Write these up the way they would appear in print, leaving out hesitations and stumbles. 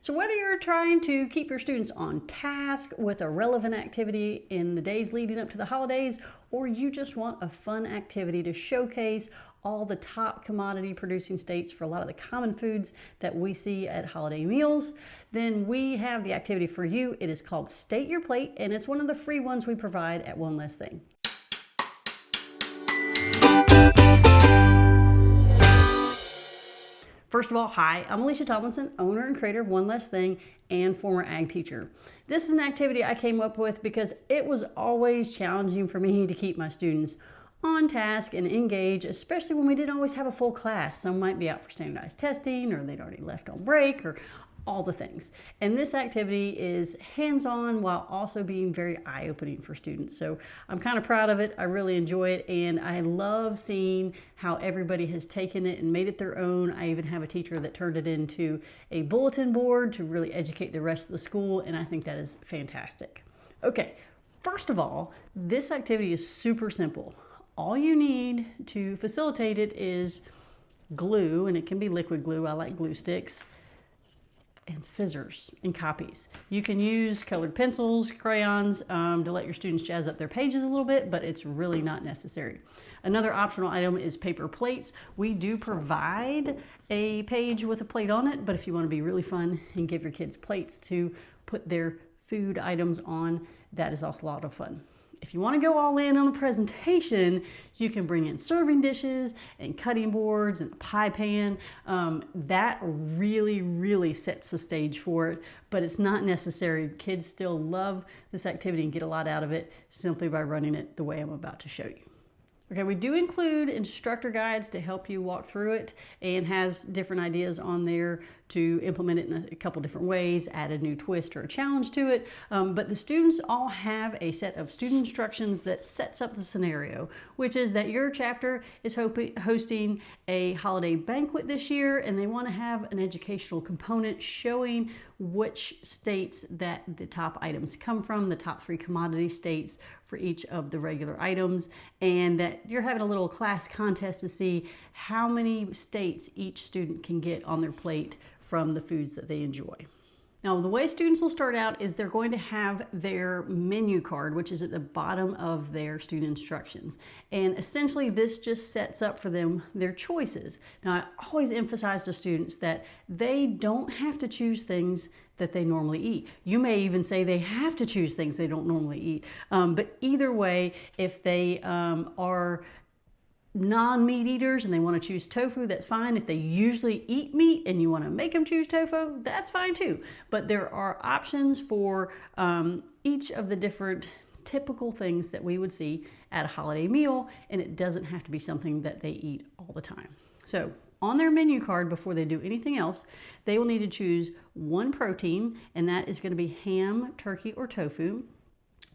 So whether you're trying to keep your students on task with a relevant activity in the days leading up to the holidays, or you just want a fun activity to showcase all the top commodity producing states for a lot of the common foods that we see at holiday meals, then we have the activity for you. It is called State Your Plate, and it's one of the free ones we provide at One Less Thing. First of all, hi, I'm Alicia Tomlinson, owner and creator of One Less Thing and former ag teacher. This is an activity I came up with because it was always challenging for me to keep my students on task and engaged, especially when we didn't always have a full class. Some might be out for standardized testing, or they'd already left on break, or all the things. And this activity is hands-on while also being very eye-opening for students. So I'm kind of proud of it. I really enjoy it, and I love seeing how everybody has taken it and made it their own. I even have a teacher that turned it into a bulletin board to really educate the rest of the school, and I think that is fantastic. Okay, first of all, this activity is super simple. All you need to facilitate it is glue, and it can be liquid glue. I like glue sticks, and scissors and copies. You can use colored pencils, crayons to let your students jazz up their pages a little bit, but it's really not necessary. Another optional item is paper plates. We do provide a page with a plate on it, but if you want to be really fun and give your kids plates to put their food items on, that is also a lot of fun. If you want to go all in on the presentation, you can bring in serving dishes and cutting boards and a pie pan. That really sets the stage for it, but it's not necessary. Kids still love this activity and get a lot out of it simply by running it the way I'm about to show you. Okay, we do include instructor guides to help you walk through it, and has different ideas on there to implement it in a couple different ways, add a new twist or a challenge to it. But the students all have a set of student instructions that sets up the scenario, which is that your chapter is hosting a holiday banquet this year, and they want to have an educational component showing which states that the top items come from, the top 3 commodity states for each of the regular items, and that you're having a little class contest to see how many states each student can get on their plate from the foods that they enjoy. Now, the way students will start out is they're going to have their menu card, which is at the bottom of their student instructions. And essentially, this just sets up for them their choices. Now, I always emphasize to students that they don't have to choose things that they normally eat. You may even say they have to choose things they don't normally eat. But either way, if they are non-meat eaters and they want to choose tofu, that's fine. If they usually eat meat and you want to make them choose tofu, that's fine too. But there are options for each of the different typical things that we would see at a holiday meal, and it doesn't have to be something that they eat all the time. So on their menu card, before they do anything else, they will need to choose one protein, and that is going to be ham, turkey, or tofu.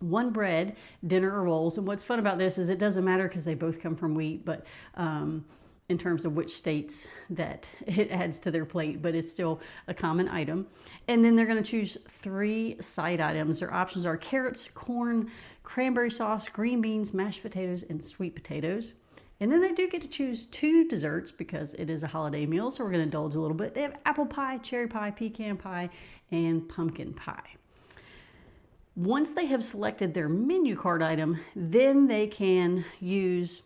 One bread, dinner, or rolls. And what's fun about this is it doesn't matter because they both come from wheat, but in terms of which states that it adds to their plate, but it's still a common item. And then they're going to choose 3 side items. Their options are carrots, corn, cranberry sauce, green beans, mashed potatoes, and sweet potatoes. And then they do get to choose 2 desserts because it is a holiday meal, so we're going to indulge a little bit. They have apple pie, cherry pie, pecan pie, and pumpkin pie. Once they have selected their menu card item, then they can use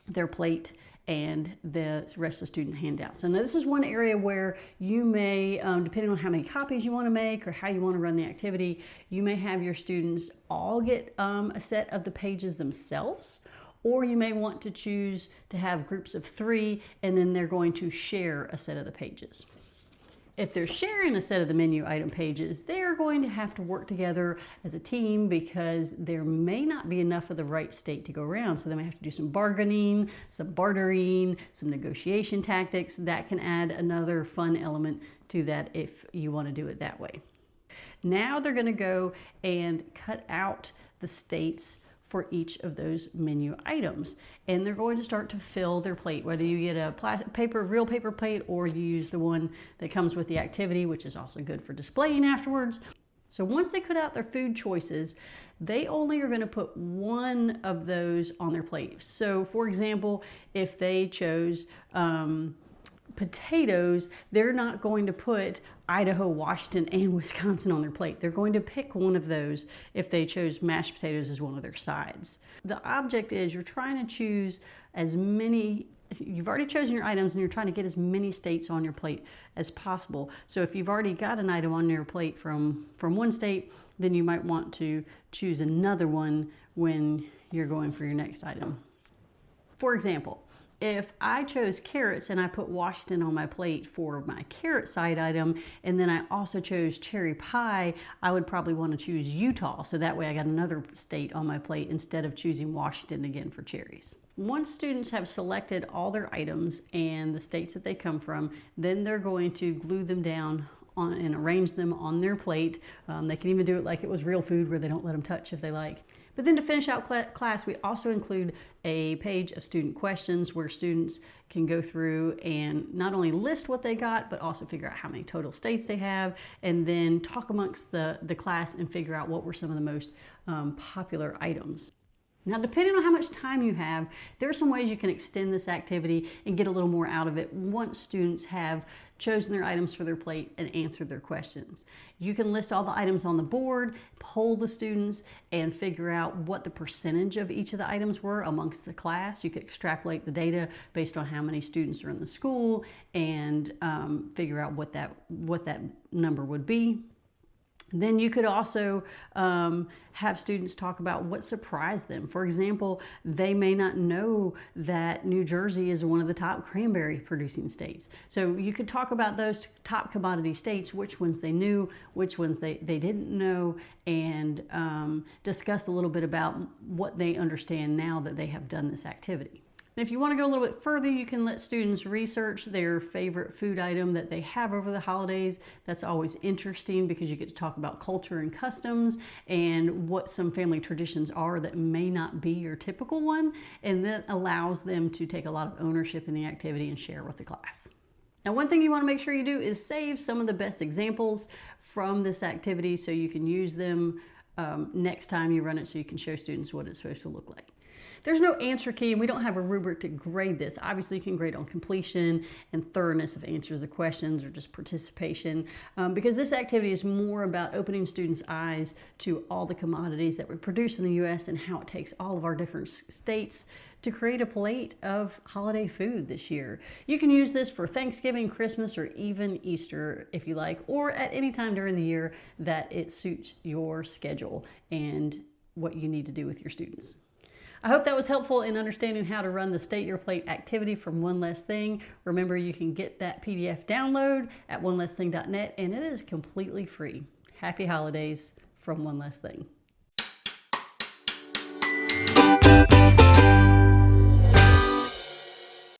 their plate and the rest of the student handouts. So now this is one area where you may, depending on how many copies you want to make or how you want to run the activity, you may have your students all get a set of the pages themselves, or you may want to choose to have groups of 3 and then they're going to share a set of the pages. If they're sharing a set of the menu item pages, they're going to have to work together as a team because there may not be enough of the right state to go around. So they may have to do some bargaining, some bartering, some negotiation tactics. That can add another fun element to that if you want to do it that way. Now they're going to go and cut out the states for each of those menu items, and they're going to start to fill their plate, whether you get a real paper plate or you use the one that comes with the activity, which is also good for displaying afterwards. So once they cut out their food choices, they only are going to put one of those on their plate. So for example, if they chose potatoes, they're not going to put Idaho, Washington, and Wisconsin on their plate. They're going to pick one of those if they chose mashed potatoes as one of their sides. The object is you're trying to choose as many, you've already chosen your items and you're trying to get as many states on your plate as possible. So if you've already got an item on your plate from one state, then you might want to choose another one when you're going for your next item. For example, if I chose carrots and I put Washington on my plate for my carrot side item, and then I also chose cherry pie, I would probably want to choose Utah. So that way I got another state on my plate instead of choosing Washington again for cherries. Once students have selected all their items and the states that they come from, then they're going to glue them down and arrange them on their plate. They can even do it like it was real food where they don't let them touch if they like. But then to finish out class, we also include a page of student questions where students can go through and not only list what they got, but also figure out how many total states they have, and then talk amongst the class and figure out what were some of the most popular items. Now, depending on how much time you have, there are some ways you can extend this activity and get a little more out of it once students have chosen their items for their plate and answered their questions. You can list all the items on the board, poll the students, and figure out what the percentage of each of the items were amongst the class. You could extrapolate the data based on how many students are in the school and figure out what that number would be. Then you could also have students talk about what surprised them. For example, they may not know that New Jersey is one of the top cranberry producing states. So you could talk about those top commodity states, which ones they knew, which ones they didn't know, and discuss a little bit about what they understand now that they have done this activity. And if you want to go a little bit further, you can let students research their favorite food item that they have over the holidays. That's always interesting because you get to talk about culture and customs and what some family traditions are that may not be your typical one. And that allows them to take a lot of ownership in the activity and share with the class. Now, one thing you want to make sure you do is save some of the best examples from this activity so you can use them next time you run it, so you can show students what it's supposed to look like. There's no answer key, and we don't have a rubric to grade this. Obviously, you can grade on completion and thoroughness of answers to questions or just participation, because this activity is more about opening students' eyes to all the commodities that we produce in the U.S. and how it takes all of our different states to create a plate of holiday food this year. You can use this for Thanksgiving, Christmas, or even Easter if you like, or at any time during the year that it suits your schedule and what you need to do with your students. I hope that was helpful in understanding how to run the State Your Plate activity from One Less Thing. Remember, you can get that PDF download at onelessthing.net, and it is completely free. Happy holidays from One Less Thing.